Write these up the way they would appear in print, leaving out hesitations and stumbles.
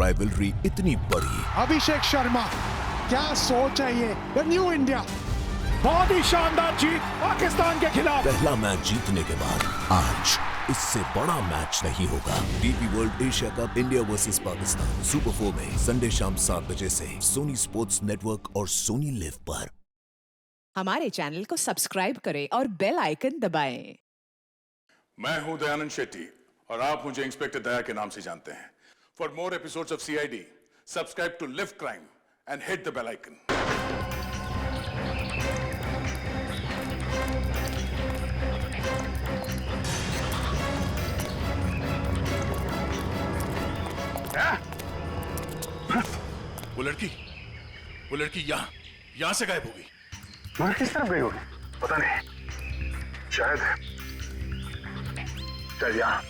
Rivalry इतनी बड़ी। अभिषेक शर्मा, क्या सोच है ये? द न्यू इंडिया, बहुत ही शानदार जीत पाकिस्तान के खिलाफ। पहला मैच जीतने के बाद आज इससे बड़ा मैच नहीं होगा। DP world Asia cup India versus Pakistan super 4 में संडे शाम 7 बजे से सोनी स्पोर्ट्स नेटवर्क और सोनी लिव पर। हमारे चैनल को सब्सक्राइब करें और बेल आइकन दबाएं। मैं हूं दयानंद शेट्टी और आप मुझे इंस्पेक्टर दया के नाम से जानते हैं। For more episodes of CID, subscribe to Liv crime and hit the bell icon. वो लड़की यहां से गायब हो गई। मगर किस तरफ गई होगी? पता नहीं, शायद यहाँ।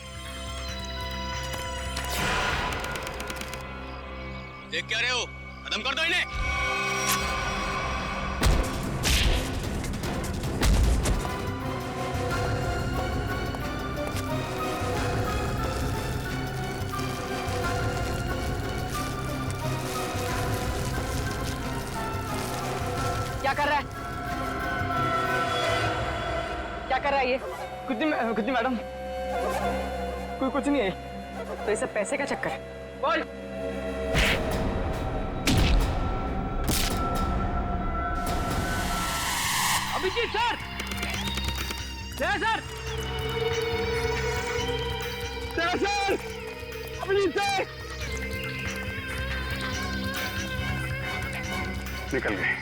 देख क्या रहे हो? खत्म कर दो इन्हें। क्या कर रहा है? क्या कर रहा है ये? कुछ नहीं मैडम, कोई कुछ नहीं है। तो ये सब पैसे का चक्कर है। बोल। Abhijeet sir, sir, Abhijeet sir निकल गए।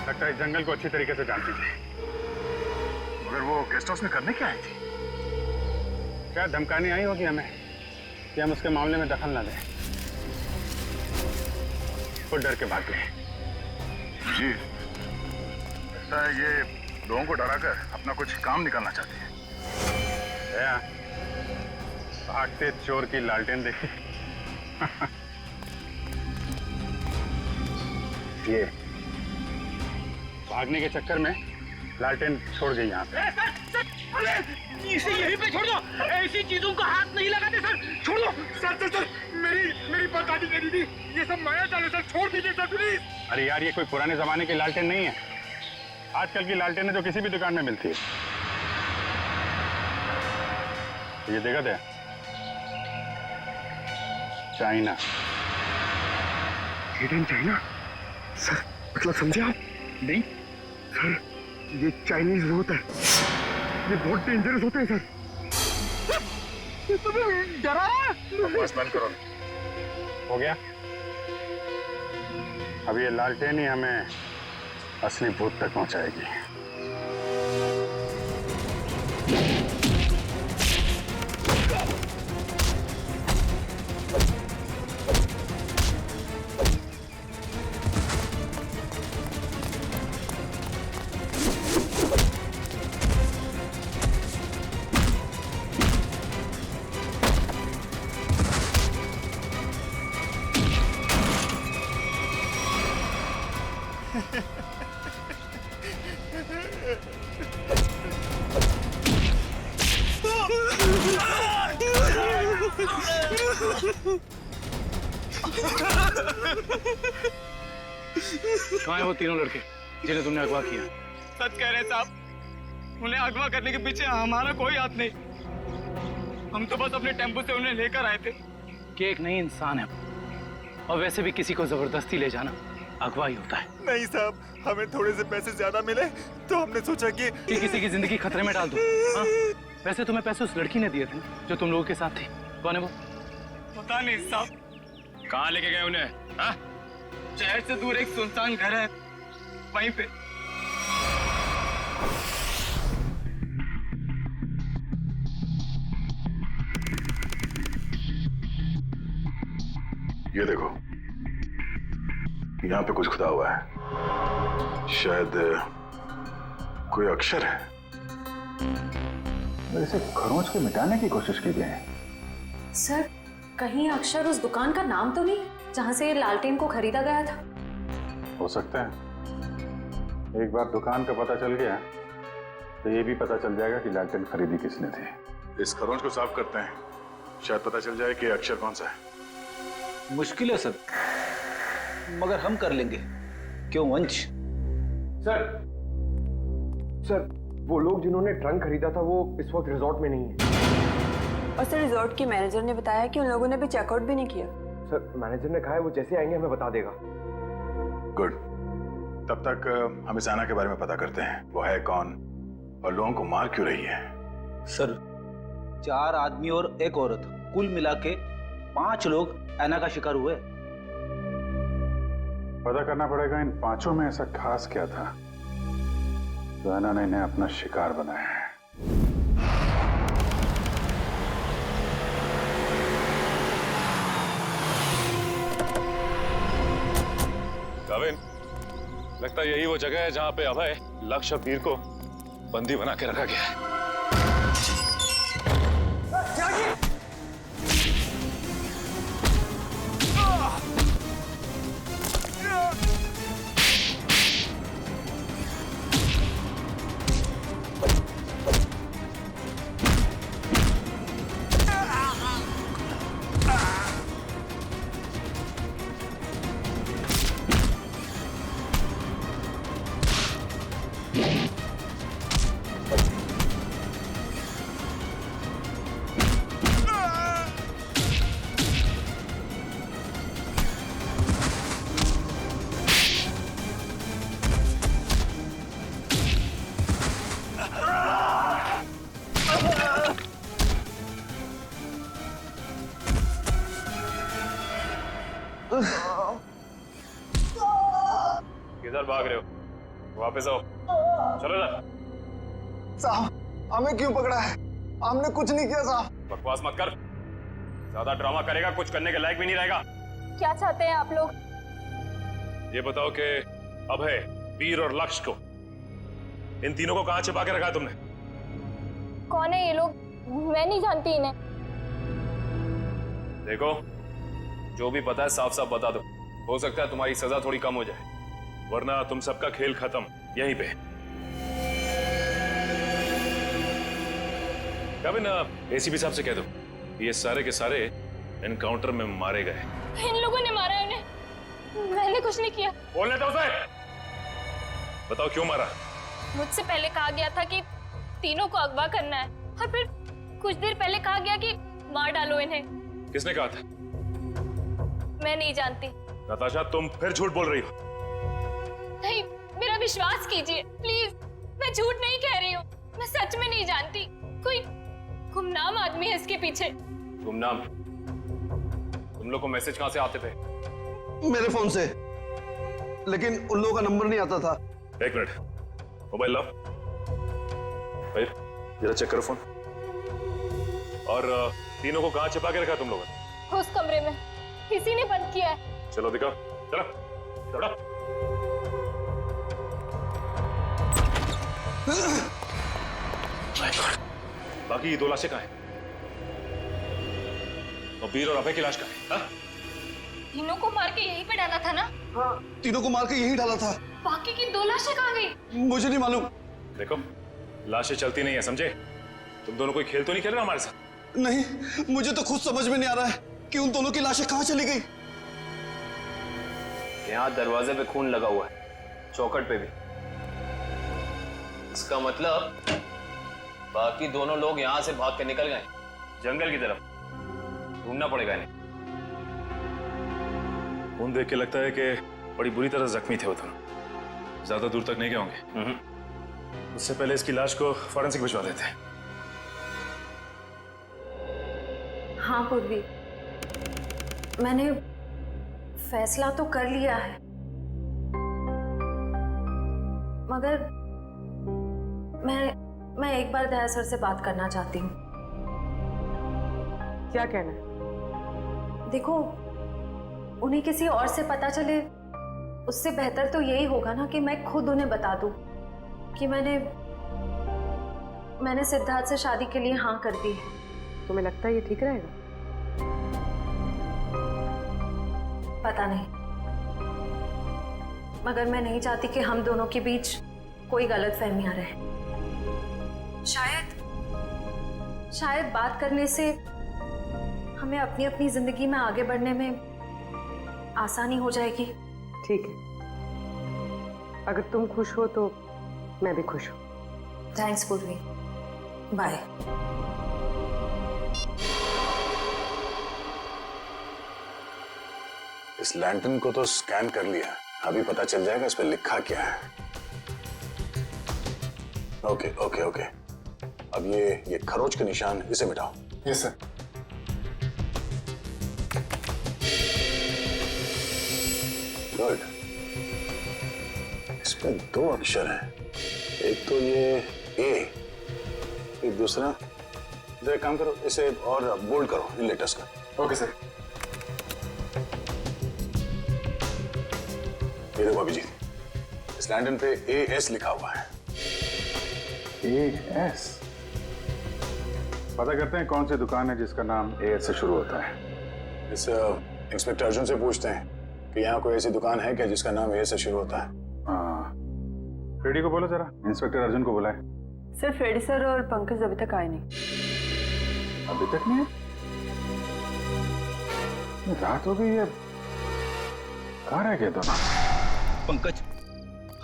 लगता है जंगल को अच्छी तरीके से जानती थी। मगर वो गेस्ट हाउस में करने क्या आई थी? क्या धमकाने आई होगी हमें कि हम उसके मामले में दखल ना दें। वो डर के भाग गए। जी, ऐसा है ये लोगों को डराकर अपना कुछ काम निकालना चाहती है। भागते चोर की लालटेन देखी। ये भागने के चक्कर में लालटेन छोड़ गई यहाँ पे। इसे यहीं पे छोड़ दो। ऐसी चीजों को हाथ नहीं लगाते सर। छोड़ दो सर। मेरी बर्बादी करी थी। ये सब माया जाल है सर, छोड़ दीजिए सर प्लीज। अरे यार, ये कोई पुराने जमाने की लालटेन नहीं है। आजकल की लालटेन जो किसी भी दुकान में मिलती है। ये देखा था, China. Made in China sir, मतलब समझे आप? नहीं सर, ये चाइनीज होता है, ये बहुत डेंजरस होते हैं सर। तुम्हें डरा? बस बंद करो। हो गया? अब ये लालटेन ही हमें असली भूत तक पहुंचाएगी। कहाँ है वो तीनों लड़के जिन्हें तुमने अगवा किया? सच कह रहे हैं साहब, उन्हें अगवा करने के पीछे हमारा कोई हाथ नहीं। हम तो बस अपने टेम्पो से उन्हें लेकर आए थे। कि एक नई इंसान है और वैसे भी किसी को जबरदस्ती ले जाना अगवा ही होता है। नहीं साहब, हमें थोड़े से पैसे ज्यादा मिले तो हमने सोचा कि किसी की जिंदगी खतरे में डाल दो। हाँ? वैसे तुम्हें पैसे उस लड़की ने दिए थे जो तुम लोगों के साथ थी। कौन है वो? पता नहीं साहब। कहाँ लेके गए उन्हें? हाँ? शहर से दूर एक सुनसान घर है, वहीं पे। ये देखो, यहाँ पे कुछ खुदा हुआ है। शायद कोई अक्षर है। इसे खरोंच के मिटाने की कोशिश की गई है। सर, कहीं अक्षर उस दुकान का नाम तो नहीं जहां से ये लालटेन को खरीदा गया था? हो सकता है। एक बार दुकान का पता चल गया तो ये भी पता चल जाएगा कि लालटेन खरीदी किसने थी। इस खरोंच को साफ करते हैं, शायद पता चल जाए कि अक्षर कौन सा है। मुश्किल है सर, मगर हम कर लेंगे। क्यों वंश? सर वो लोग जिन्होंने ट्रंक खरीदा था वो इस वक्त रिजॉर्ट में नहीं है। और सर रिजॉर्ट के मैनेजर ने बताया कि उन लोगों ने अभी चेकआउट भी नहीं किया। सर मैनेजर ने कहा है वो जैसे आएंगे हमें बता देगा। गुड, तब तक हम इस ऐना के बारे में पता करते हैं। वो है कौन और लोगों को मार क्यों रही है? सर 4 आदमी और 1 औरत, कुल मिला के 5 लोग ऐना का शिकार हुए। पता करना पड़ेगा इन 5 में ऐसा खास क्या था तो ऐना ने इन्हें अपना शिकार बनाया है। गाविन, लगता है यही वो जगह है जहां पे अभय लक्ष्य वीर को बंदी बना के रखा गया है। किधर भाग रहे हो? वापस आओ, चलो ना। साहब हमें क्यों पकड़ा है? हमने कुछ नहीं किया साहब। बकवास मत कर, ज्यादा ड्रामा करेगा कुछ करने के लायक भी नहीं रहेगा। क्या चाहते हैं आप लोग? ये बताओ कि अभय, वीर और लक्ष्य को, इन तीनों को कहां छिपा के रखा तुमने? कौन है ये लोग? मैं नहीं जानती इन्हें। देखो, जो भी पता है साफ साफ बता दो, हो सकता है तुम्हारी सजा थोड़ी कम हो जाए, वरना तुम सबका खेल खत्म यहीं पे। कभी ना एसीपी साहब से कह दो ये सारे के सारे एनकाउंटर में मारे गए। इन लोगों ने मारा है उन्हें, मैंने कुछ नहीं किया। बोलने दो उसे, बताओ क्यों मारा? मुझसे पहले कहा गया था कि तीनों को अगवा करना है, और फिर कुछ देर पहले कहा गया कि मार डालो इन्हें। किसने कहा था? मैं नहीं जानती। नताशा, तुम फिर झूठ बोल रही हो। नहीं, मेरा विश्वास कीजिए प्लीज, मैं झूठ नहीं कह रही हूँ, मैं सच में नहीं जानती। कोई गुमनाम आदमी है इसके पीछे। गुमनाम? तुम लोग को मैसेज कहां से आते थे? मेरे फोन से, लेकिन उन लोगों का नंबर नहीं आता था। 1 मिनट, मोबाइल लाओ भाई, जरा चेक करो फोन। और तीनों को कहां छिपा के रखा तुम लोगों ने? उस कमरे में, किसी ने बंद किया है। चलो दिखाओ, चलो चलो। बाकी 2 लाशें कहां हैं? और वीर और अभय की लाश कहां है? तीनों को मार के यहीं पे डाला था ना? हाँ, तीनों को मार के यहीं डाला था। बाकी की 2 लाशें कहां गई? मुझे नहीं मालूम। देखो, लाशें चलती नहीं है, समझे? तुम दोनों कोई खेल तो नहीं खेल रहे हमारे साथ? नहीं, मुझे तो खुद समझ में नहीं आ रहा है कि उन दोनों की लाशें कहां चली गई। यहाँ दरवाजे पे खून लगा हुआ है, चौखट पे भी। इसका मतलब बाकी दोनों लोग यहाँ से भाग के निकल गए जंगल की तरफ। ढूंढना पड़ेगा इन्हें। खून देख के लगता है कि बड़ी बुरी तरह जख्मी थे वो दोनों। ज्यादा दूर तक नहीं गए होंगे। उससे पहले इसकी लाश को फॉरेंसिक भिजवा देते हैं। हाँ पूर्वी, मैंने फैसला तो कर लिया है, मगर मैं एक बार दया सर से बात करना चाहती हूँ। क्या कहना है? देखो, उन्हें किसी और से पता चले उससे बेहतर तो यही होगा ना कि मैं खुद उन्हें बता दूं कि मैंने सिद्धार्थ से शादी के लिए हाँ कर दी है। तुम्हें लगता है ये ठीक रहेगा? पता नहीं, मगर मैं नहीं चाहती कि हम दोनों के बीच कोई गलतफहमियां रहे। शायद बात करने से हमें अपनी अपनी जिंदगी में आगे बढ़ने में आसानी हो जाएगी। ठीक है, अगर तुम खुश हो तो मैं भी खुश हूँ। थैंक्स पूर्वी, बाय। इस लैंटर्न को तो स्कैन कर लिया, अभी पता चल जाएगा इस पे लिखा क्या है। ओके ओके ओके, अब ये खरोच के निशान इसे मिटाओ। Yes sir. गुड, इसमें 2 अक्षर हैं, एक तो ये ए, एक दूसरा। तो एक काम करो, इसे और बोल्ड करो इन लेटर्स का। Okay sir. ये देखो अभिजीत, इस लैंटर्न पे AS लिखा हुआ है। AS? पता करते हैं कौन सी दुकान है जिसका नाम AS से शुरू होता है। इस इंस्पेक्टर अर्जुन से पूछते हैं कि यहाँ कोई ऐसी दुकान है क्या जिसका नाम AS से शुरू होता है। हाँ, फ्रेडी को बोलो जरा, इंस्पेक्टर अर्जुन को बुलाए। सर फ्रेडी सर और पंकज अभी तक आए नहीं। अभी तक नहीं है? रात हो गई है, कहाँ रह गए दोनों? पंकज,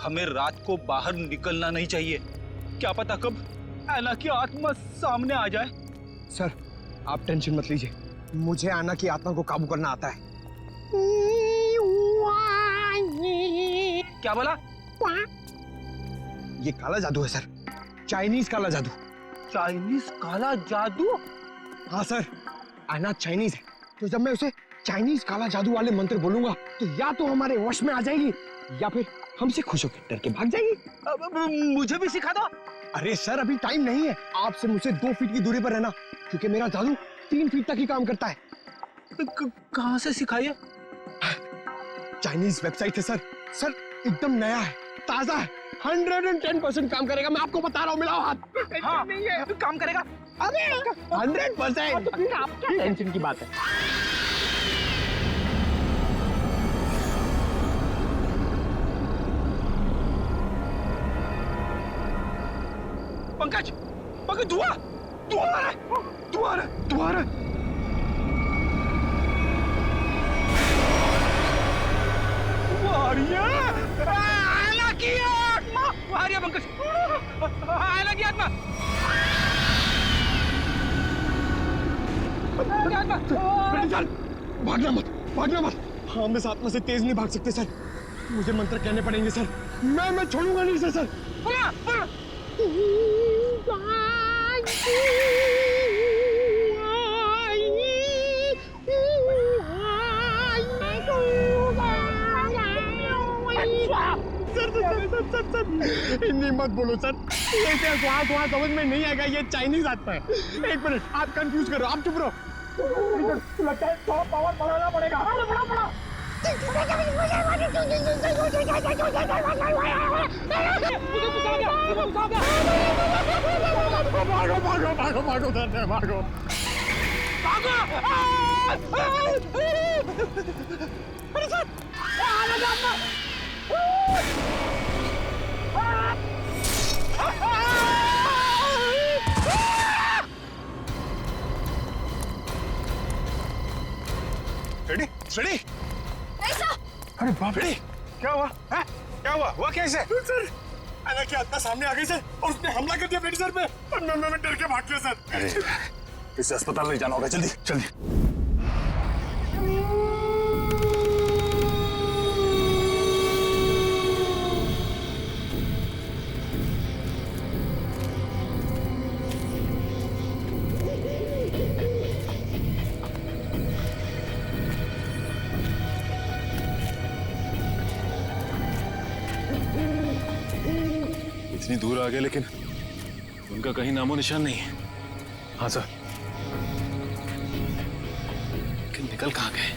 हमें रात को बाहर निकलना नहीं चाहिए। क्या पता कब ऐना की आत्मा सामने आ जाए। सर आप टेंशन मत लीजिए, मुझे आना की आत्मा को काबू करना आता है। क्या बोला? ये काला जादू है सर, चाइनीज काला जादू। चाइनीज काला जादू? हाँ सर, आना चाइनीज है, तो जब मैं उसे चाइनीज काला जादू वाले मंत्र बोलूंगा तो या तो हमारे वश में आ जाएगी या फिर हमसे खुश होकर डर के भाग जाएगी। मुझे भी सिखा दो। अरे सर अभी टाइम नहीं है, आपसे मुझसे 2 फीट की दूरी पर रहना, क्योंकि मेरा जादू 3 फीट तक ही काम करता है। तो कहाँ से सिखाइए? चाइनीज वेबसाइट है सर। सर एकदम नया है, ताजा है, 110% काम करेगा, मैं आपको बता रहा हूँ। मिलाओ हाथ। हाँ, नहीं है, काम करेगा। अरे 100%। टेंशन की बात है। पंकज, पंकज, धुआं आ रहा है, धुआं आ रहा है। आना की आत्मा, पंकज, आना की आत्मा। भागना मत, भागना मत। हम इस आत्मा से तेज नहीं भाग सकते सर, मुझे मंत्र कहने पड़ेंगे सर। मैं छोड़ूंगा नहीं सर। सर हिंदी मत बोलो सर, ऐसे वहाँ समझ में नहीं आएगा, ये चाइनीज आत्मा है। 1 मिनट, आप कंफ्यूज करो, आप चुप रहो। लगता है थोड़ा पावर बढ़ाना पड़ेगा। भागो भागो भागो भागो, भागो भागो। अरे सर, फ्रेडी, फ्रेडी! ऐसा? अरे बाप रे, क्या हुआ? है? क्या हुआ कैसे? सर ऐना की आत्मा सामने आ गई सर, और उसने हमला कर दिया फ्रेडी सर पे। मैं डर के भाग गया सर। अरे इसे अस्पताल ले जाना होगा, जल्दी जल्दी। इतनी दूर आ गए लेकिन उनका कहीं नामो निशान नहीं है। हाँ सर, लेकिन निकल कहाँ गए?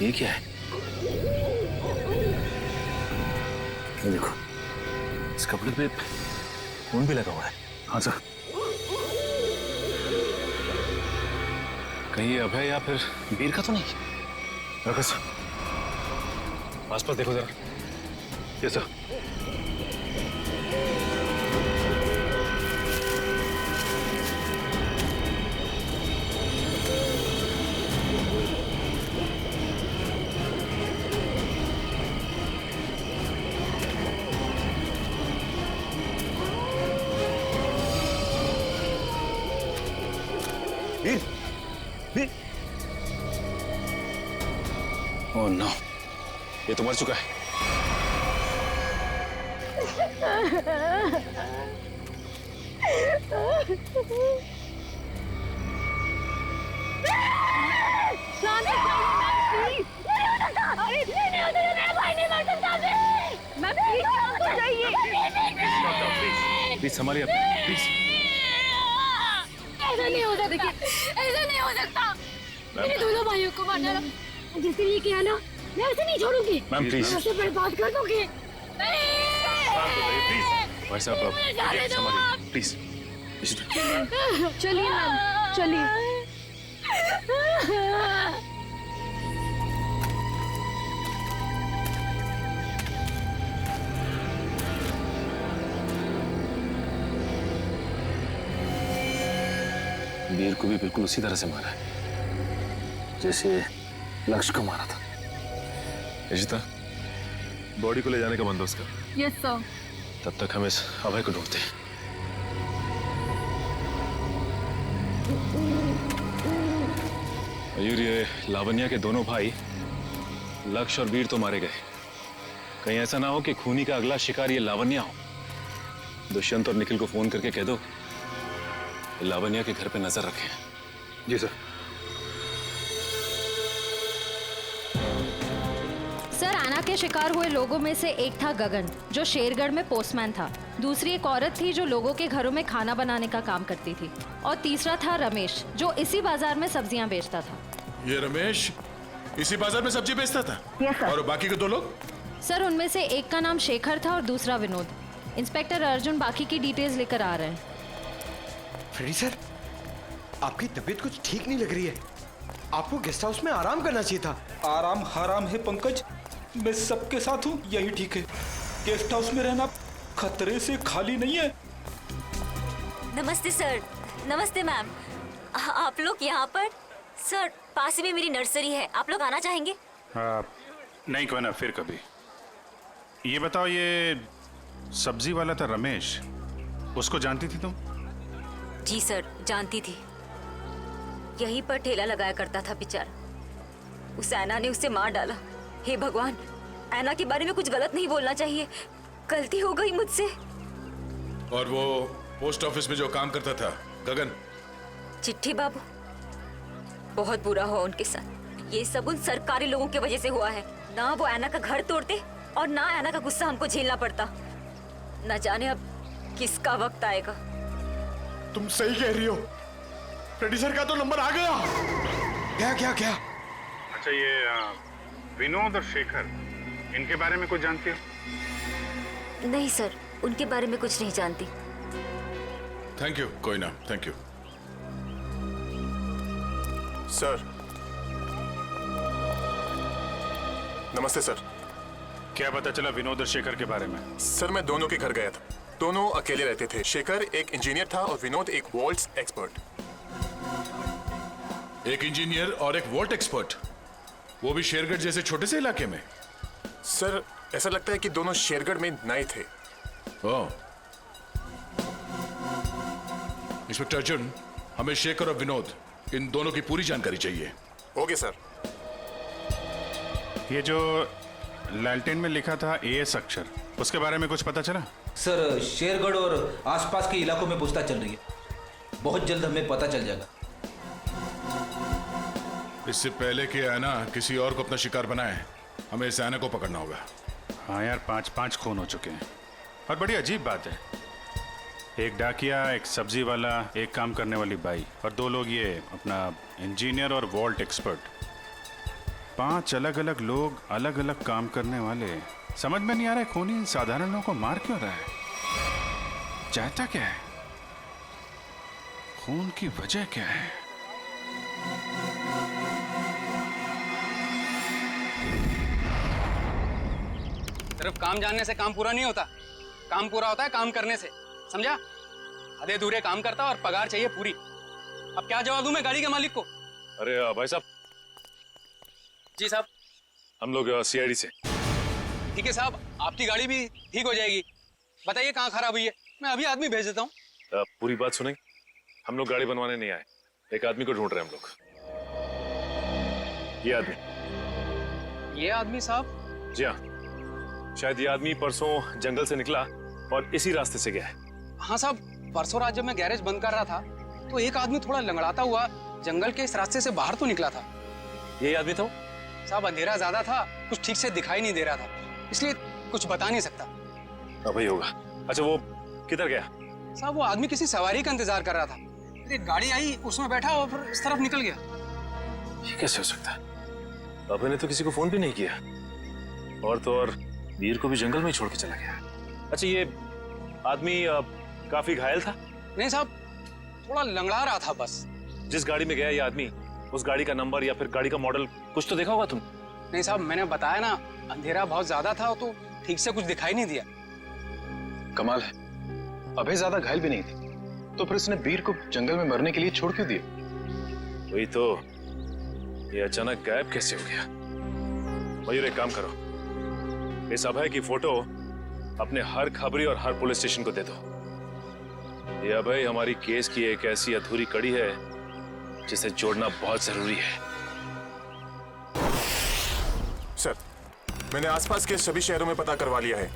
ये क्या है? ये देखो, इस कपड़े पे खून भी लगा हुआ है। हाँ सर। कहीं ये अभय या फिर वीर का तो नहीं? रखो सर, आसपास देखो जरा। ये सर। वीर, वीर। ओह नो, ये तो मर चुका है। प्लीज संभालिए, प्लीज। ऐसा नहीं हो सकता, ऐसा नहीं हो सकता। मेरे दोनों भाइयों को मार डाला। जिसने ये किया ना, मैं उसे नहीं छोड़ूंगी। Ma'am please. मैं उसे बर्बाद कर दूंगी। भाई साहब संभालिए प्लीज। चलिए मैम, चलिए। वीर को भी बिल्कुल उसी तरह से मारा है जैसे लक्ष्य को मारा था। रिशिता, बॉडी को ले जाने का बंदोबस्त कर। Yes sir. तब तक हम इस अभय को ढूंढते हैं। मयूर, ये लावण्या के दोनों भाई लक्ष्य और वीर तो मारे गए। कहीं ऐसा ना हो कि खूनी का अगला शिकार ये लावण्या हो। दुष्यंत और निखिल को फोन करके कह दो लावण्या के घर पे नजर रखें। जी सर। सर, आना के शिकार हुए लोगों में से एक था गगन, जो शेरगढ़ में पोस्टमैन था। दूसरी एक औरत थी जो लोगों के घरों में खाना बनाने का काम करती थी। और तीसरा था रमेश, जो इसी बाजार में सब्जियां बेचता था। ये रमेश इसी बाजार में सब्जी बेचता था? Yes sir. और बाकी के दो लोग? सर, उनमें से एक का नाम शेखर था और दूसरा विनोद। इंस्पेक्टर अर्जुन बाकी की डिटेल्स लेकर आ रहे हैं। फ्रेडी सर, आपकी तबीयत कुछ ठीक नहीं लग रही है। आपको गेस्ट हाउस में आराम करना चाहिए था। आराम हराम है पंकज, मैं सबके साथ हूँ, यही ठीक है। गेस्ट हाउस में रहना खतरे से खाली नहीं है। नमस्ते सर। नमस्ते मैम। आप लोग यहाँ पर? सर, पास में मेरी नर्सरी है, आप लोग आना चाहेंगे? नहीं, कोई ना, फिर कभी। ये बताओ, ये सब्जी वाला था रमेश, उसको जानती थी तुम? जी सर, जानती थी। यहीं पर ठेला लगाया करता था बेचारा। उस ऐना ने उसे मार डाला। हे भगवान, ऐना के बारे में कुछ गलत नहीं बोलना चाहिए, गलती हो गई मुझसे। और वो पोस्ट ऑफिस में जो काम करता था गगन? चिट्ठी बाबू, बहुत बुरा हुआ उनके साथ। ये सब उन सरकारी लोगों की वजह से हुआ है। ना वो ऐना का घर तोड़ते और ना ऐना का गुस्सा हमको झेलना पड़ता। न जाने अब किसका वक्त आएगा। तुम सही कह रही हो। फ्रेडी सर का तो नंबर आ गया। क्या क्या क्या? अच्छा, ये विनोद और शेखर, इनके बारे में कुछ जानती हो? नहीं सर, उनके बारे में कुछ नहीं जानती। Thank you. कोई ना, थैंक यू सर। नमस्ते सर। क्या पता चला विनोद और शेखर के बारे में? सर, मैं दोनों के घर गया था। दोनों अकेले रहते थे। शेखर एक इंजीनियर था और विनोद एक वॉल्ट्स एक्सपर्ट। एक इंजीनियर और एक वॉल्ट एक्सपर्ट, वो भी शेरगढ़ जैसे छोटे से इलाके में? सर, ऐसा लगता है कि दोनों शेरगढ़ में नए थे। ओह। इंस्पेक्टर अर्जुन, हमें शेखर और विनोद, इन दोनों की पूरी जानकारी चाहिए। Okay sir. ये जो लालटेन में लिखा था एएस अक्षर, उसके बारे में कुछ पता चला? सर, शेरगढ़ और आसपास के इलाकों में पूछताछ चल रही है। बहुत जल्द हमें पता चल जाएगा। इससे पहले कि ऐना किसी और को अपना शिकार बनाए, हमें इस ऐना को पकड़ना होगा। हाँ यार, 5 खून हो चुके हैं। और बड़ी अजीब बात है, एक डाकिया, एक सब्जी वाला, एक काम करने वाली बाई, और 2 लोग ये अपना इंजीनियर और वॉल्ट एक्सपर्ट। 5 अलग अलग लोग, अलग अलग काम करने वाले। समझ में नहीं आ रहा है खूनी इन साधारण लोगों को मार क्यों रहा है। चाहता क्या है? खून की वजह क्या है? सिर्फ काम जानने से काम पूरा नहीं होता, काम पूरा होता है काम करने से, समझा? आधे अधूरे काम करता और पगार चाहिए पूरी। अब क्या जवाब दूं मैं गाड़ी के मालिक को? अरे भाई साहब। जी साहब। हम लोग सीआईडी से। ठीक है साहब, आपकी गाड़ी भी ठीक हो जाएगी। बताइए कहाँ खराब हुई है, मैं अभी आदमी भेज देता हूँ। पूरी बात सुनेंगे? हम लोग गाड़ी बनवाने नहीं आए, एक आदमी को ढूंढ रहे हैं हम लोग। ये आदमी। ये आदमी साहब? जी हाँ, शायद ये आदमी परसों जंगल से निकला और इसी रास्ते से गया है। हाँ साहब, परसों रात जब मैं गैरेज बंद कर रहा था तो एक आदमी थोड़ा लंगड़ाता हुआ जंगल के इस रास्ते से बाहर तो निकला था। यही आदमी था? साहब अंधेरा ज्यादा था, कुछ ठीक से दिखाई नहीं दे रहा था, इसलिए कुछ बता नहीं सकता। वही होगा। अच्छा वो किधर गया? साहब वो आदमी किसी सवारी का इंतजार कर रहा था, फिर एक गाड़ी आई, उसमें बैठा और फिर इस तरफ निकल गया। ये कैसे हो सकता है? अभय ने तो किसी को फोन भी नहीं किया, और तो और वीर को भी जंगल में ही छोड़ के चला गया। अच्छा ये आदमी काफी घायल था? नहीं साहब, थोड़ा लंगड़ा रहा था बस। जिस गाड़ी में गया ये आदमी, उस गाड़ी का नंबर या फिर गाड़ी का मॉडल कुछ तो देखा होगा तुम? नहीं साहब, मैंने बताया ना, अंधेरा बहुत ज्यादा था तो ठीक से कुछ दिखाई नहीं दिया। कमाल है, अभय ज्यादा घायल भी नहीं थी, तो फिर उसने वीर को जंगल में मरने के लिए छोड़ क्यों दिया? वही तो, ये अचानक गायब कैसे हो गया? मयूर एक काम करो, इस अभय की फोटो अपने हर खबरी और हर पुलिस स्टेशन को दे दो। ये अभय हमारी केस की एक ऐसी अधूरी कड़ी है जिसे जोड़ना बहुत जरूरी है। सर, मैंने आसपास के सभी शहरों में पता करवा लिया है।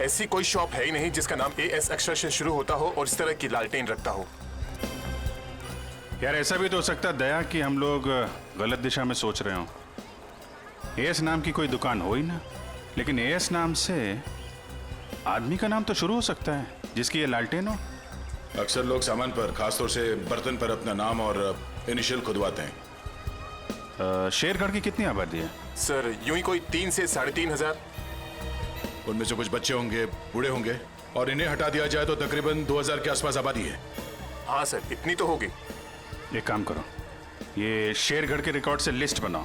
ऐसी कोई शॉप है ही नहीं जिसका नाम AS अक्षर से शुरू होता हो और इस तरह की लालटेन रखता हो। यार ऐसा भी तो हो सकता है दया कि हम लोग गलत दिशा में सोच रहे हो। AS नाम की कोई दुकान हो ही ना, लेकिन AS नाम से आदमी का नाम तो शुरू हो सकता है जिसकी ये लालटेन हो। अक्सर लोग सामान पर, खासतौर से बर्तन पर अपना नाम और इनिशियल खुदवाते हैं। शेरगढ़ की कितनी आबादी है? सर यूं ही कोई 3 से 3.5 हजार। उनमें से कुछ बच्चे होंगे, बूढ़े होंगे, और इन्हें हटा दिया जाए तो तकरीबन 2000 के आसपास आबादी है। हाँ सर, इतनी तो होगी। एक काम करो, ये शेरगढ़ के रिकॉर्ड से लिस्ट बनाओ,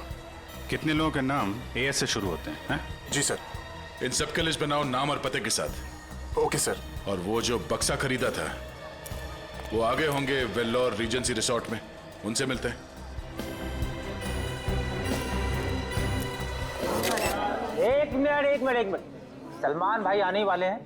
कितने लोगों के नाम AS से शुरू होते हैं? जी सर। इन सबके लिस्ट बनाओ नाम और पते के साथ। Okay sir. और वो जो बक्सा खरीदा था वो आगे होंगे वेल्लोर रीजेंसी रिसोर्ट में, उनसे मिलते हैं। एक मिनट, सलमान भाई आने वाले हैं,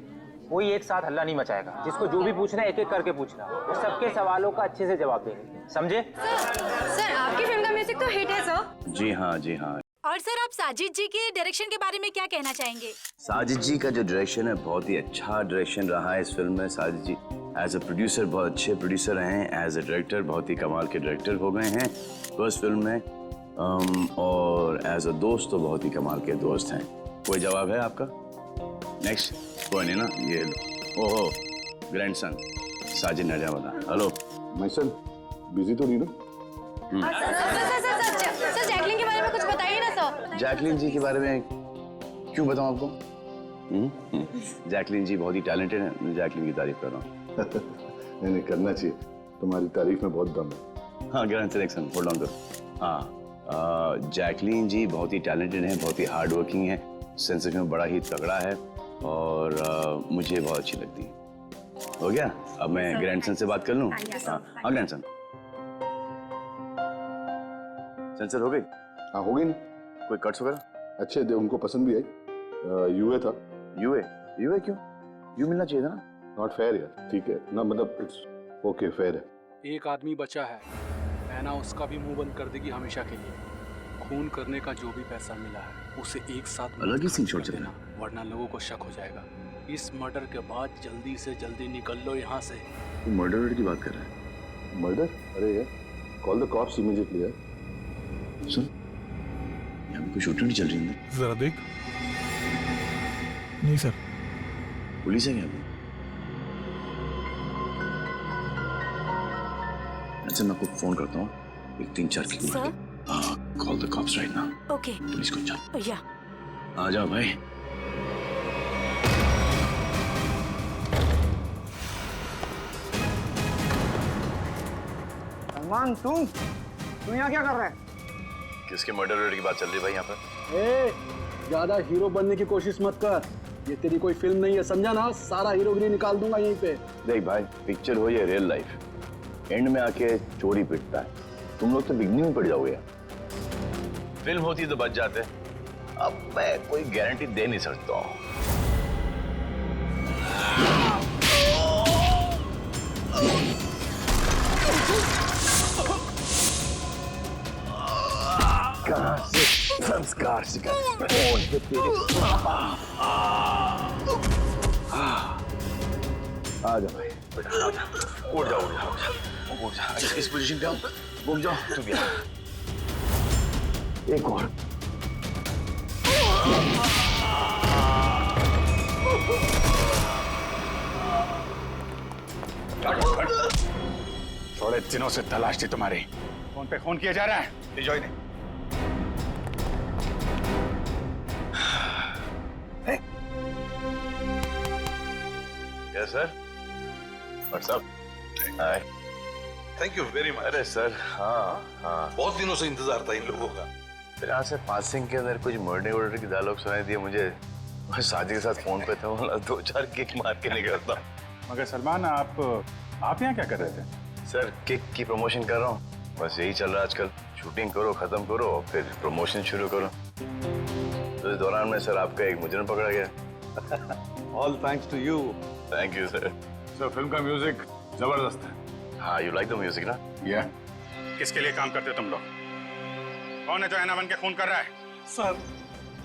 कोई एक साथ हल्ला नहीं मचाएगा। जिसको जो भी पूछना है एक एक करके पूछना, वो सबके सवालों का अच्छे से जवाब देंगे, समझे? सर आपकी फिल्म का म्यूजिक तो हिट है सर। जी हाँ, जी हाँ। और सर आप साजिद जी के डायरेक्शन के बारे में क्या कहना चाहेंगे? साजिद जी का जो डायरेक्शन है बहुत ही अच्छा डायरेक्शन रहा है इस फिल्म में। साजिद जी एज अ प्रोड्यूसर बहुत अच्छे प्रोड्यूसर रहे हैं, एज अ डायरेक्टर बहुत ही कमाल के डायरेक्टर हो गए हैं फर्स्ट फिल्म में, और एज अ दोस्त तो बहुत ही कमाल के दोस्त हैं। कोई जवाब है आपका? नेक्स्ट कोई नहीं ना? ये ओहो ग्रैंडसन साजिद नजावदा। हेलो माय सन, बिजी तो नहीं ना? सर जैकलिन के बारे में कुछ बताइए ना सर। जैकलिन जी के बारे में क्यों बताऊं आपको? जैकलिन जी बहुत ही टैलेंटेड है, जैकलिन की तारीफ कर रहा हूँ। नहीं करना चाहिए, तुम्हारी तारीफ में बहुत दम है। हाँ ग्रैंड सिलेक्शन, होल्ड ऑन करो। हाँ जैकलिन जी बहुत ही टैलेंटेड हैं, बहुत ही हार्ड वर्किंग है, सेंस ऑफ ह्यूमर बड़ा ही तगड़ा है, और मुझे बहुत अच्छी लगती है। हो गया? अब मैं ग्रैंडसन से बात कर लूँ? हाँ ग्रैंडसन, सेंसर हो गई? हाँ हो गई ना। कोई कट्स वगैरह? अच्छे थे, उनको पसंद भी आई। यूए था। यूए क्यों? यू मिलना चाहिए था ना। नॉट फेयर यार। ठीक है ना, मतलब इट्स ओके, फेयर है। एक आदमी बचा है, मैना उसका भी मुंह बंद कर देगी हमेशा के लिए। खून करने का जो भी पैसा मिला है उसे एक साथ अलग ही सीन छोड़ देना, वरना लोगों को शक हो जाएगा। इस मर्डर के बाद जल्दी से जल्दी निकल लो यहाँ से। मर्डर की बात कर रहा है? मर्डर? अरे यार, कॉल द कॉप्स इमीडिएटली यार। सुन, यहाँ पे कोई शूटिंग नहीं चल रही है? जरा देख। नहीं सर। पुलिस है क्या? अच्छा मैं आपको फोन करता हूँ, एक 3-4 की sir? Call the cops right now. Okay. Police को जाओ। या। आ जाओ भाई। सलमान तू यहाँ क्या कर रहा है? किसके मर्डर की बात चल रही है भाई यहाँ पर? ए, ज्यादा हीरो बनने की कोशिश मत कर। ये तेरी कोई फिल्म नहीं है, समझा ना? सारा हीरोगिरी निकाल दूंगा यहीं पे। देख भाई, पिक्चर हो या रियल लाइफ, एंड में आके चोरी पिटता है। तुम लोग तो बिगनिंग में पड़ जाओगे। फिल्म होती तो बच जाते, अब मैं कोई गारंटी दे नहीं सकता हूँ। कहाँ से संस्कार सिखा आ जा भाई, बेटा उठ जाओ, उठ जा। इस पोजीशन पे आओ, घूम जाओ, तू भी आ। एक और। थोड़े दिनों से तलाश थी तुम्हारी। फोन पे फोन किया जा रहा है, ले जाओ इन्हें। Yes sir. What's up? Hi. Thank you very much. अरे सर, हाँ हाँ, बहुत दिनों से इंतजार था इन लोगों का। फिर यहाँ से पासिंग के अंदर कुछ मर्डर वर्डर की डायलॉग सुनाई दिए मुझे। मैं साजी के साथ फोन पे था, बोला 2-4 किक मार के निकलता। मगर सलमान, आप यहाँ क्या कर रहे थे? सर, किक की प्रमोशन कर रहा हूँ, बस यही चल रहा है आजकल। शूटिंग करो, खत्म करो, फिर प्रमोशन शुरू करो। तो इस दौरान में सर आपका एक मुजरिम पकड़ा गया। All thanks to you. Thank you sir. Sir, film का म्यूजिक जबरदस्त है। हाँ, यू लाइक द म्यूजिक ना? या किसके लिए काम करते हो तुम लोग? कौन है जो ऐना बन के खून कर रहा है? सर,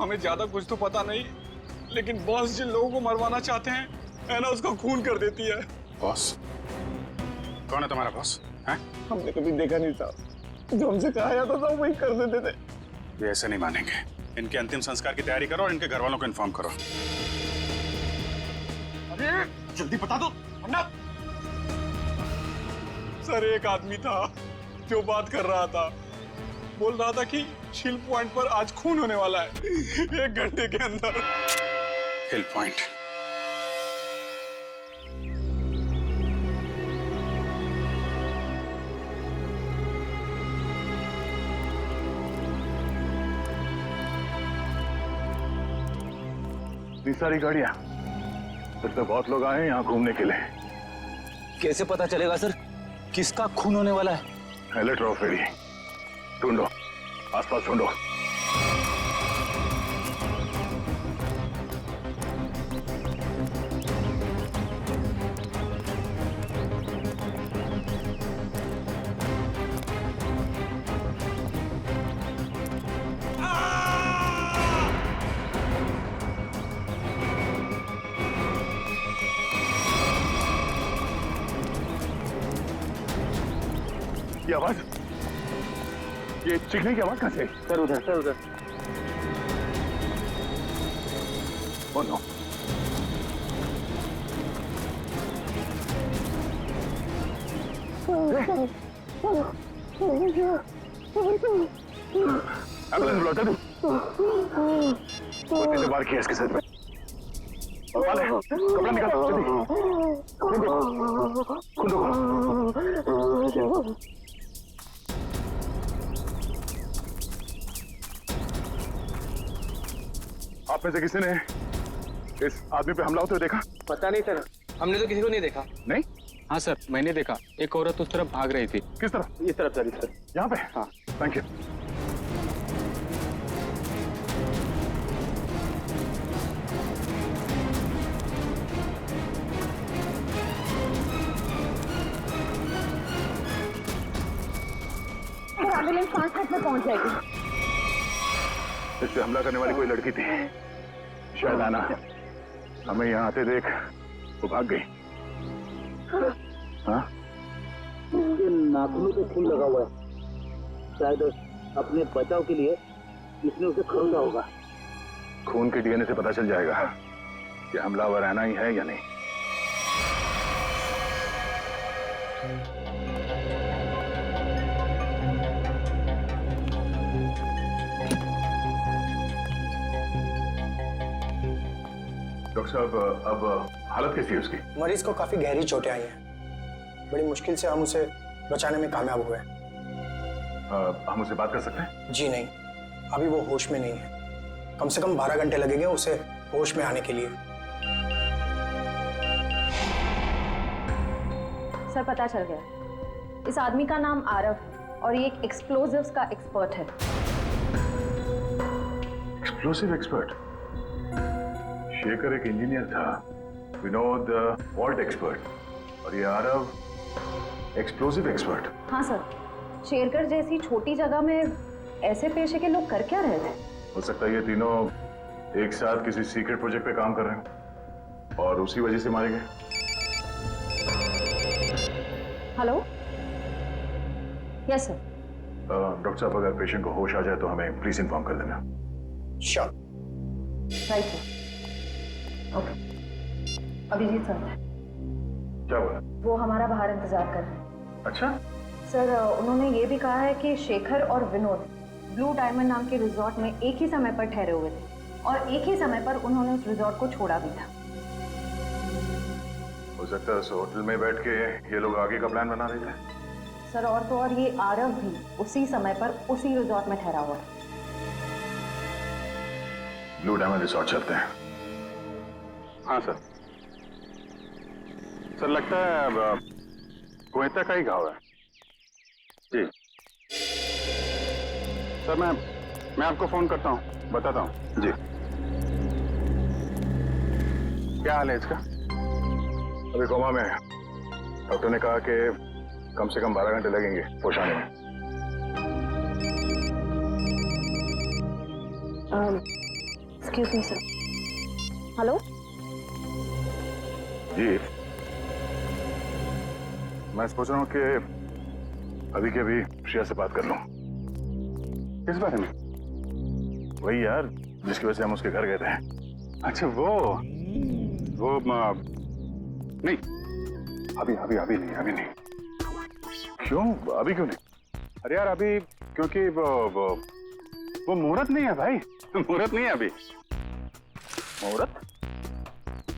हमें ज्यादा कुछ तो पता नहीं, लेकिन बॉस जिन लोगों को मरवाना चाहते हैं, ऐना उसका खून कर देती है। बॉस? कौन है तुम्हारा बॉस? हैं? हमने कभी देखा नहीं था, जो हमसे कहा जाता था वही कर देते थे। ये ऐसे नहीं मानेंगे। इनके अंतिम संस्कार की तैयारी करो और इनके घर वालों को इन्फॉर्म करो। अरे जल्दी बता दो वरना। सर, एक आदमी था जो बात कर रहा था, बोल रहा था कि हिल पॉइंट पर आज खून होने वाला है 1 घंटे के अंदर। हिल पॉइंट? इतनी सारी गाड़ियां, फिर तो बहुत लोग आए यहाँ घूमने के लिए। कैसे पता चलेगा सर किसका खून होने वाला है? अलर्ट रहो, फेरी ढूंढो, आसपास ढूंढो। ये आवाज, ये चीखने की आवाज कहाँ से? सर उधर, सर उधर। Oh no. एम्बुलेंस बुलाता तू? कितने बार किया इसके साथ में? वाले, कपड़ा निकाल, जल्दी। खुद आप में से किसी ने इस आदमी पे हमला होते हुए देखा? पता नहीं सर, हमने तो किसी को नहीं देखा। नहीं? हाँ सर, मैंने देखा। एक औरत उस तरफ भाग रही थी। किस तरफ? इस तरफ सर, इस तरफ। यहाँ पे? हाँ। Thank you. एम्बुलेंस 5 मिनट में पहुंच जाएगी। इस पे हमला करने वाली कोई लड़की थी, शायद आना। हमें यहाँ आते देख वो भाग गई। हाँ? इसके नाखूनों पे खून लगा हुआ है, शायद अपने बचाव के लिए इसने उसे खरीदा होगा। खून के डीएनए से पता चल जाएगा कि हमलावर आना ही है या नहीं। डॉक्टर साहब, अब हालत कैसी है उसकी? मरीज को काफी गहरी चोटें आई हैं। बड़ी मुश्किल से हम उसे बचाने में कामयाब हुए। हम उससे बात कर सकते हैं? जी नहीं, अभी वो होश में नहीं है। कम से कम 12 घंटे लगेंगे उसे होश में आने के लिए। सर पता चल गया, इस आदमी का नाम आरव है और ये एक एक्सप्लोजिव्स का एक्सपर्ट है। Explosive expert? शेखर एक इंजीनियर था, विनोद वॉल्ट एक्सपर्ट, और ये आरव एक्सप्लोसिव एक्सपर्ट। हाँ सर, शेरगढ़ जैसी छोटी जगह में ऐसे पेशे के लोग कर क्या रहे थे? हो सकता है ये तीनों एक साथ किसी सीक्रेट प्रोजेक्ट पे काम कर रहे हैं और उसी वजह से मारे गए। Hello, yes sir. डॉक्टर साहब, अगर पेशेंट को होश आ जाए तो हमें प्लीज इन्फॉर्म कर देना। Sure. Right sir. Okay. Abhijeet sir क्या हुआ? वो हमारा बाहर इंतजार कर रहे हैं। अच्छा सर, उन्होंने ये भी कहा है कि शेखर और विनोद ब्लू डायमंड नाम के रिजॉर्ट में एक ही समय पर ठहरे हुए थे और एक ही समय पर उन्होंने उस रिजॉर्ट को छोड़ा भी था। हो सकता है उस होटल में बैठ के ये लोग आगे का प्लान बना रहे थे। सर, और तो और ये आरव भी उसी समय पर उसी रिजॉर्ट में ठहरा हुआ है। ब्लू डायमंड रिसोर्ट चलते हैं। हाँ सर। सर लगता है कोयता का ही घाव है। जी सर, मैं आपको फोन करता हूँ, बताता हूँ। जी। क्या हाल है इसका? अभी कोमा में है। डॉक्टर ने कहा कि कम से कम 12 घंटे लगेंगे होश आने में। Excuse me sir. हेलो जी, मैं सोच रहा हूँ कि अभी के अभी श्रेया से बात कर लूँ। किस बारे में? वही यार जिसकी वजह से हम उसके घर गए थे। अच्छा वो नहीं, अभी नहीं। क्यों? अभी क्यों नहीं? अरे यार अभी क्योंकि वो मुहूर्त नहीं है भाई। मुहूर्त नहीं है अभी। मुहूर्त?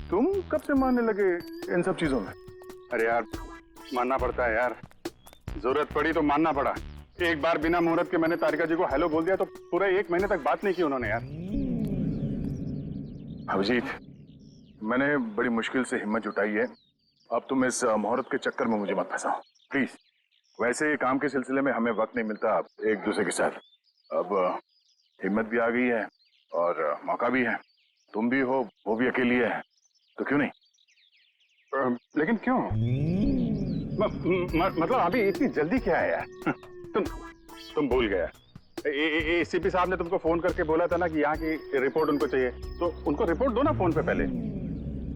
तुम कब से मानने लगे इन सब चीजों में? अरे यार मानना पड़ता है यार, जरूरत पड़ी तो मानना पड़ा। एक बार बिना मुहूर्त के मैंने तारिका जी को हेलो बोल दिया तो पूरा 1 महीने तक बात नहीं की उन्होंने यार। अभिजीत, मैंने बड़ी मुश्किल से हिम्मत जुटाई है, अब तुम इस मुहूर्त के चक्कर में मुझे मत फंसाओ प्लीज। वैसे काम के सिलसिले में हमें वक्त नहीं मिलता एक दूसरे के साथ। अब हिम्मत भी आ गई है और मौका भी है। तुम भी हो, वो भी अकेली है, तो क्यों नहीं? लेकिन क्यों? मतलब अभी इतनी जल्दी क्या है यार? तुम भूल गया। एसीपी साहब ने तुमको फोन करके बोला था ना कि यहाँ की रिपोर्ट उनको चाहिए, तो उनको रिपोर्ट दो ना फोन पे पहले।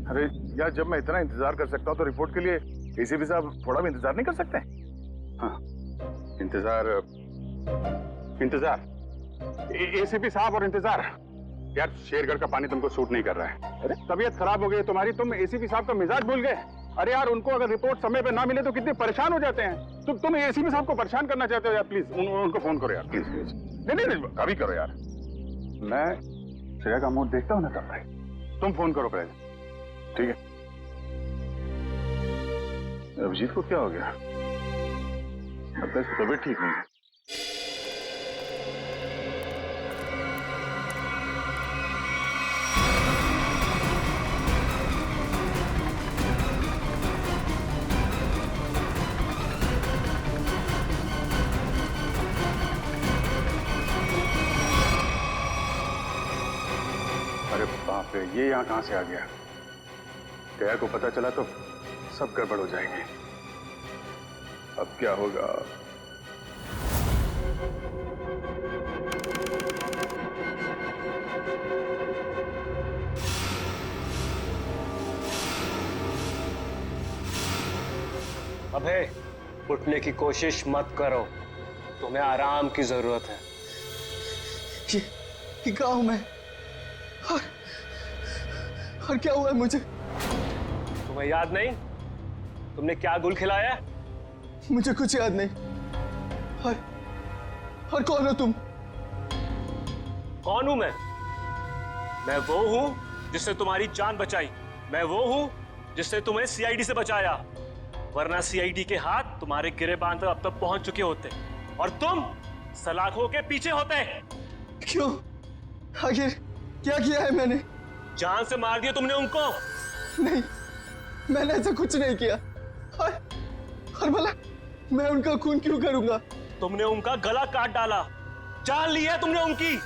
अरे यार, जब मैं इतना इंतजार कर सकता हूँ तो रिपोर्ट के लिए एसीपी साहब थोड़ा भी इंतजार नहीं कर सकते? हाँ, इंतजार एसीपी साहब और इंतजार। यार शेरगढ़ का पानी तुमको सूट नहीं कर रहा है। अरे तबीयत खराब हो गई तुम्हारी, तुम एसीपी साहब का मिजाज भूल गए। अरे यार उनको अगर रिपोर्ट समय पे ना मिले तो कितने परेशान हो जाते हैं। तुम एसीपी साहब को परेशान करना चाहते हो यार? प्लीज उनको फोन करो यार, प्लीज। नहीं, अभी करो यार। मैं श्रेया का मूड देखता हूँ ना तब भाई। तुम फोन करो पहले। ठीक है। अभिजीत को क्या हो गया? अब तक तबीयत ठीक नहीं है। अरे बाप रे, ये यहाँ कहां से आ गया? दया को पता चला तो सब गड़बड़ हो जाएगी। अब क्या होगा? अबे उठने की कोशिश मत करो, तुम्हें आराम की जरूरत है। ये कहाँ हूं मैं? और क्या हुआ है मुझे? तुम्हें याद नहीं तुमने क्या गुल खिलाया? मुझे कुछ याद नहीं। और कौन हो तुम? कौन हूं मैं? मैं वो हूं जिसने तुम्हारी जान बचाई। मैं वो हूं जिसने तुम्हें सीआईडी से बचाया, वरना सीआईडी के हाथ तुम्हारे गिरेबान तक अब तक पहुंच चुके होते। और तुम सलाखों के पीछे होते। क्यों? आखिर क्या किया है मैंने? जान से मार दिया तुमने उनको। नहीं, मैंने ऐसा कुछ नहीं किया। और भला मैं उनका खून क्यों करूंगा? तुमने उनका गला काट डाला, जान ली है तुमने उनकी।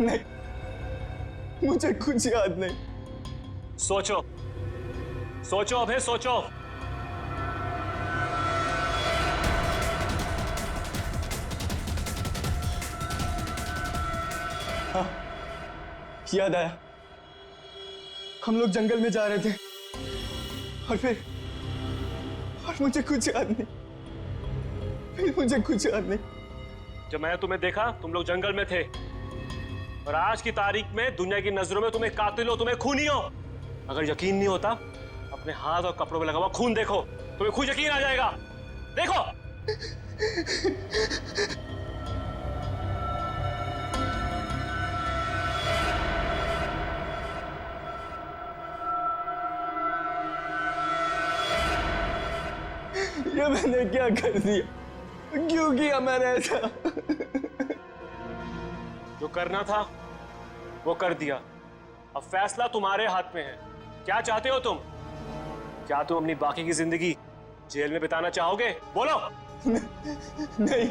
नहीं, मुझे कुछ याद नहीं। सोचो, सोचो अभय, सोचो। हाँ, याद आया। हम लोग जंगल में जा रहे थे और मुझे कुछ याद नहीं। फिर मुझे कुछ याद नहीं। जब मैंने तुम्हें देखा तुम लोग जंगल में थे, और आज की तारीख में दुनिया की नजरों में तुम्हें कातिल हो, तुम्हें खूनी हो। अगर यकीन नहीं होता अपने हाथ और कपड़ों में लगा हुआ खून देखो, तुम्हें खुद यकीन आ जाएगा। देखो। ये मैंने क्या कर दिया? क्यों किया मैंने ऐसा? जो करना था वो कर दिया। अब फैसला तुम्हारे हाथ में है। क्या चाहते हो तुम? क्या तुम अपनी बाकी की जिंदगी जेल में बिताना चाहोगे? बोलो। नहीं,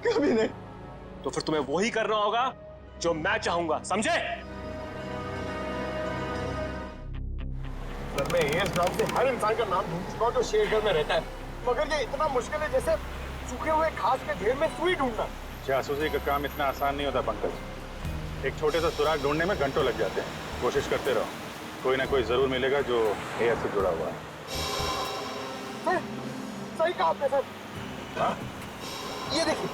कभी नहीं। तो फिर तुम्हें वही करना होगा जो मैं चाहूंगा, समझे? सर, मैं एएस नाम से हर इंसान का नाम ढूंढ चुका हूं जो शेरगढ़ में रहता है, मगर ये इतना मुश्किल है जैसे सूखे हुए घास के ढेर में सुई ढूंढना। जासूसी का काम इतना आसान नहीं होता पंकज। एक छोटे सा सुराग ढूंढने में घंटों लग जाते हैं। कोशिश करते रहो, कोई ना कोई जरूर मिलेगा जो एएस से जुड़ा हुआ है। सही कहा आपने सर। हाँ? ये देखिए,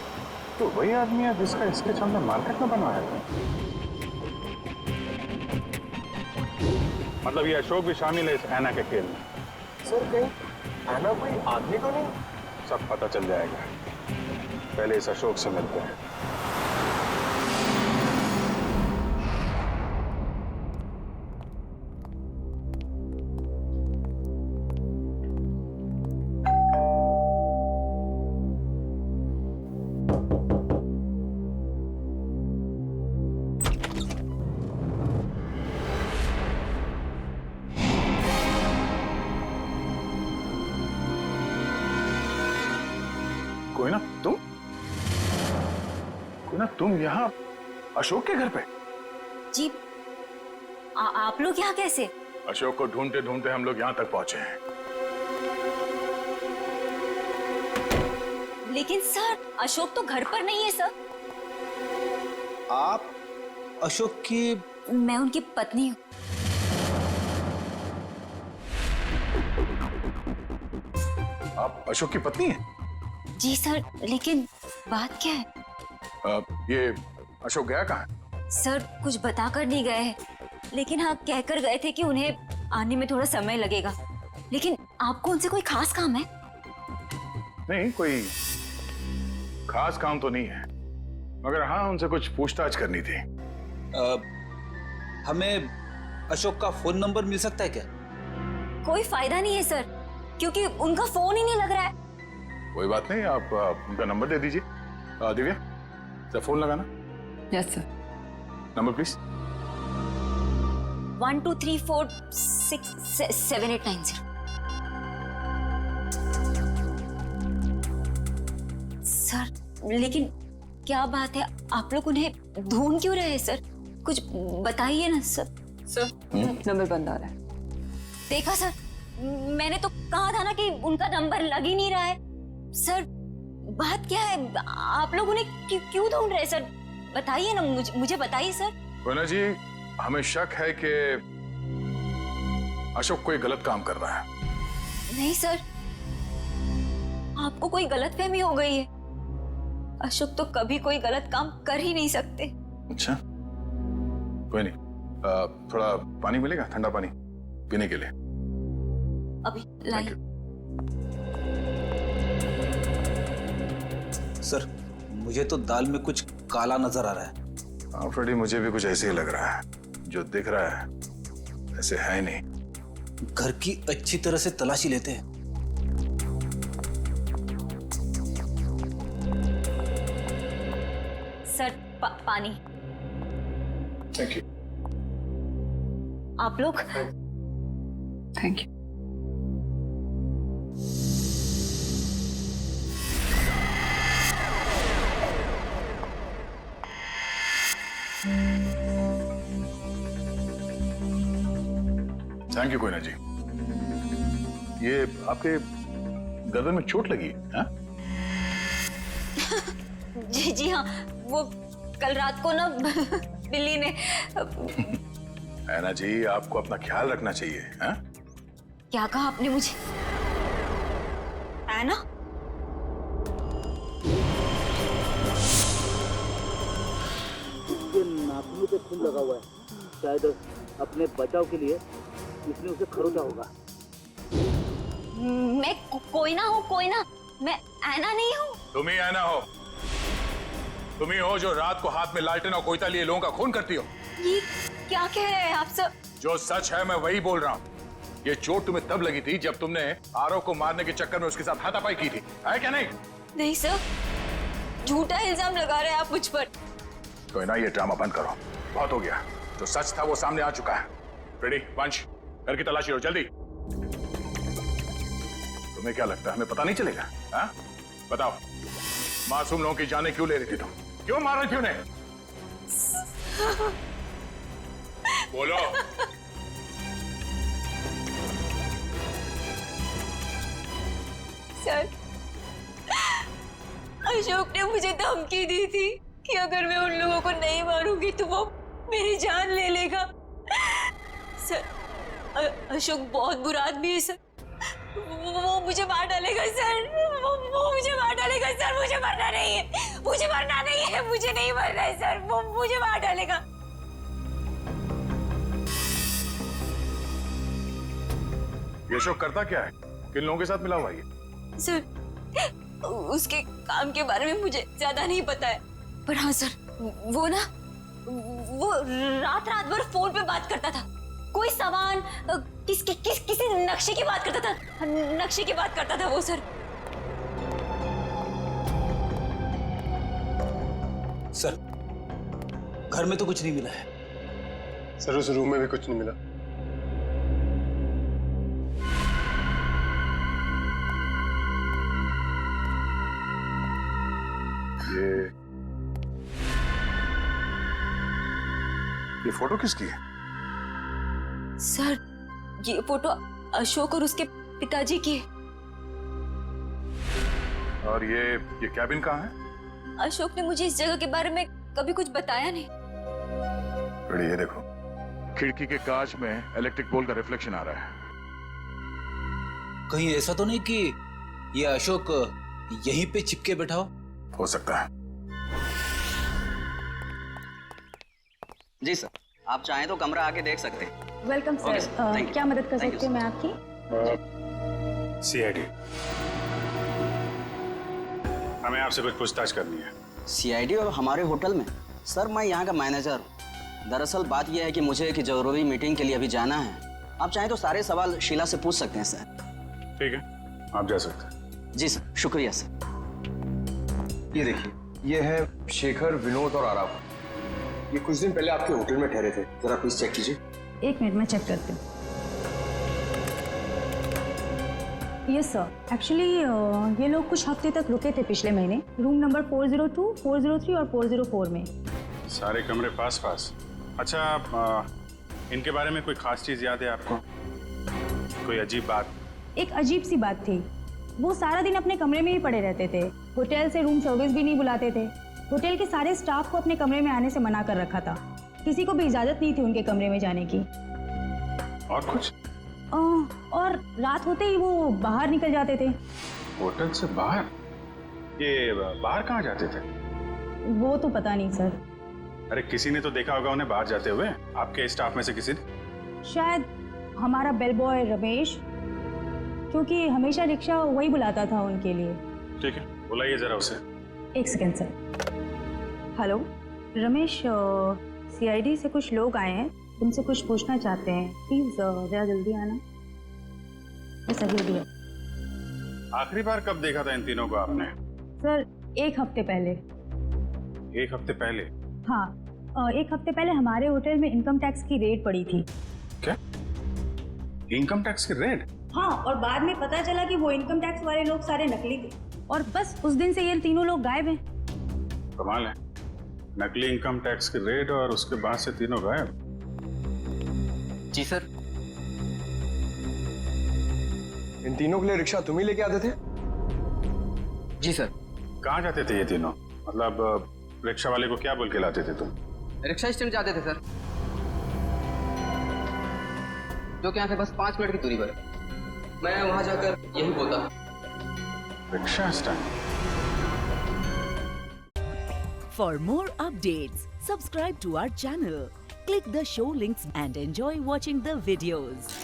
तो वही आदमी है जिसका स्केच हमने मार्केट में बनवाया था। मतलब ये अशोक भी शामिल है इस ऐना के खेल में। सर, कहीं ऐना कोई आदमी तो नहीं? सब पता चल जाएगा। पहले इस अशोक से मिलते हैं। तुम यहाँ अशोक के घर पे? जी, आप लोग यहाँ कैसे? अशोक को ढूंढते ढूंढते हम लोग यहाँ तक पहुंचे हैं। लेकिन सर, अशोक तो घर पर नहीं है सर। आप अशोक की? मैं उनकी पत्नी हूँ। आप अशोक की पत्नी हैं? जी सर, लेकिन बात क्या है? ये अशोक गया कहाँ? सर, कुछ बताकर नहीं गए हैं, लेकिन हाँ कहकर गए थे कि उन्हें आने में थोड़ा समय लगेगा। लेकिन आपको उनसे कोई खास काम है? नहीं, कोई खास काम तो नहीं है, मगर हाँ उनसे कुछ पूछताछ करनी थी। हमें अशोक का फोन नंबर मिल सकता है क्या? कोई फायदा नहीं है सर, क्योंकि उनका फोन ही नहीं लग रहा है। कोई बात नहीं, आप उनका नंबर दे दीजिए। दिव्या, जरा फोन लगाना। Yes sir. Number please. 1234667890। Sir, लेकिन क्या बात है, आप लोग उन्हें ढूंढ क्यों रहे हैं सर? कुछ बताइए ना सर। सर, नंबर बंद आ रहा है। देखा सर, मैंने तो कहा था ना कि उनका नंबर लग ही नहीं रहा है। सर, बात क्या है? आप लोग उन्हें क्यों ढूंढ रहे हैं सर? बताइए ना, मुझे बताइए सर। कोना जी, हमें शक है कि अशोक कोई गलत काम कर रहा है। नहीं सर, आपको कोई गलतफहमी हो गई है। अशोक तो कभी कोई गलत काम कर ही नहीं सकते। अच्छा, कोई नहीं, थोड़ा पानी मिलेगा, ठंडा पानी पीने के लिए? अभी लाइए। सर, मुझे तो दाल में कुछ काला नजर आ रहा है। हाँ फ्रेडी, मुझे भी कुछ ऐसे ही लग रहा है। जो दिख रहा है ऐसे है ही नहीं। घर की अच्छी तरह से तलाशी लेते हैं। पानी। Thank you. आप लोग thank you. Thank you Koyna ji. ये आपके गर्दन में चोट लगी है? जी जी हाँ, वो कल रात को ना बिल्ली ने। ऐना जी, आपको अपना ख्याल रखना चाहिए। है? क्या कहा आपने मुझे? ऐना? इसके नाखूनों पे खून लगा हुआ है, शायद अपने बचाव के लिए इसने उसे खरोचा होगा। मैं कोई ना हूँ, कोई ना। मैं ऐना नहीं हूँ। तुम ही ऐना हो। तुम ही हो जो रात को हाथ में लालटेन और कोयता लिए लोगों का खून करती हो। ये क्या कह रहे हैं आप सब? जो सच है मैं वही बोल रहा हूँ। ये चोट तुम्हें तब लगी थी जब तुमने आरव को मारने के चक्कर में उसके साथ हाथापाई की थी, है क्या नहीं? नहीं सर, झूठा इल्जाम लगा रहे हैं आप मुझ पर। कोई ना, ये ड्रामा बंद करो, बहुत हो गया। जो सच था वो सामने आ चुका है। रेडी वंश, घर की तलाशी लो जल्दी। तुम्हें क्या लगता है हमें पता नहीं चलेगा? हाँ? बताओ, मासूम लोगों की जानें क्यों ले रही थी तुम? क्यों मार रही थी उन्हें? बोलो। सर, अशोक ने मुझे धमकी दी थी कि अगर मैं उन लोगों को नहीं मारूंगी तो वो मेरी जान ले लेगा। सर, अशोक बहुत बुरा आदमी है सर। वो मुझे मार डालेगा सर। वो मुझे मार डालेगा सर। मुझे मरना नहीं है, मुझे मरना नहीं है, मुझे नहीं मरना है सर। वो मुझे मार डालेगा। ये अशोक करता क्या है? किन लोगों के साथ मिला हुआ ये? सर, उसके काम के बारे में मुझे ज्यादा नहीं पता है, पर हाँ सर, वो ना वो रात भर फोन पे बात करता था। कोई सामान किसी नक्शे की बात करता था। नक्शे की बात करता था वो सर। सर, घर में तो कुछ नहीं मिला है। सर, उस रूम में भी कुछ नहीं मिला। ये फोटो किसकी है? सर, ये फोटो अशोक और उसके पिताजी की है। और ये कैबिन कहाँ है? अशोक ने मुझे इस जगह के बारे में कभी कुछ बताया नहीं। रेडी, ये देखो, खिड़की के कांच में इलेक्ट्रिक पोल का रिफ्लेक्शन आ रहा है। कहीं ऐसा तो नहीं कि ये अशोक यहीं पे चिपके बैठा हो सकता है। जी सर, आप चाहें तो कमरा आके देख सकते हैं। Welcome Okay, sir. thank you. क्या मदद कर Thank you, सकती हूँ मैं आपकी? सीआईडी, हमें आपसे कुछ पूछताछ करनी है। सीआईडी और हमारे होटल में? सर, मैं यहाँ का मैनेजर हूँ। दरअसल बात यह है कि मुझे एक जरूरी मीटिंग के लिए अभी जाना है। आप चाहें तो सारे सवाल शीला से पूछ सकते हैं सर। ठीक है, आप जा सकते हैं। जी सर, शुक्रिया सर। ये देखिए, ये है शेखर, विनोद और आराव। ये कुछ दिन पहले आपके होटल में ठहरे थे। जरा प्लीज चेक कीजिए। एक मिनट में चेक करती हूँ। यस सर, एक्चुअली ये लोग कुछ हफ्ते तक रुके थे पिछले महीने, रूम नंबर 402, 403 और 404 में। सारे कमरे पास पास। अच्छा, इनके बारे में कोई खास चीज याद है आपको? कोई अजीब बात? एक अजीब सी बात थी, वो सारा दिन अपने कमरे में ही पड़े रहते थे। होटल से रूम सर्विस भी नहीं बुलाते थे। होटल के सारे स्टाफ को अपने कमरे में आने से मना कर रखा था। किसी को भी इजाजत नहीं थी उनके कमरे में जाने की। और कुछ? और रात होते ही वो बाहर निकल जाते थे। होटल से बाहर? ये बाहर कहाँ जाते थे? वो तो पता नहीं सर। अरे, किसी ने तो देखा होगा उन्हें बाहर जाते हुए, आपके स्टाफ में से किसी ने? शायद हमारा बेल बॉय रमेश, क्योंकि हमेशा रिक्शा वही बुलाता था उनके लिए। ठीक है, बुलाइए जरा उसे। एक second sir. Hello Ramesh, CID से कुछ लोग आए हैं, तुमसे कुछ पूछना चाहते हैं। प्लीज जरा जल्दी आना। बस अभी दिया। आखिरी बार कब देखा था इन तीनों को आपने? सर, एक हफ्ते पहले। एक हफ्ते पहले? हाँ, एक हफ्ते पहले हमारे होटल में इनकम टैक्स की रेड पड़ी थी। क्या? इनकम टैक्स की रेड? हाँ, और बाद में पता चला कि वो इनकम टैक्स वाले लोग सारे नकली थे और बस उस दिन से ये तीनों लोग गायब हैं। कमाल है, नकली इनकम टैक्स की रेड और उसके बाद से तीनों गायब। जी सर। इन तीनों के लिए रिक्शा तुम ही लेके आते थे? जी सर। कहाँ जाते थे ये तीनों? मतलब रिक्शा वाले को क्या बोल के लाते थे तुम? रिक्शा स्टैंड जाते थे सर, जो कि यहाँ से बस 5 मिनट की दूरी पर है। मैं वहां जाकर यही बोलता। Rickshaw stand. For more updates, subscribe to our channel, click the show links and enjoy watching the videos.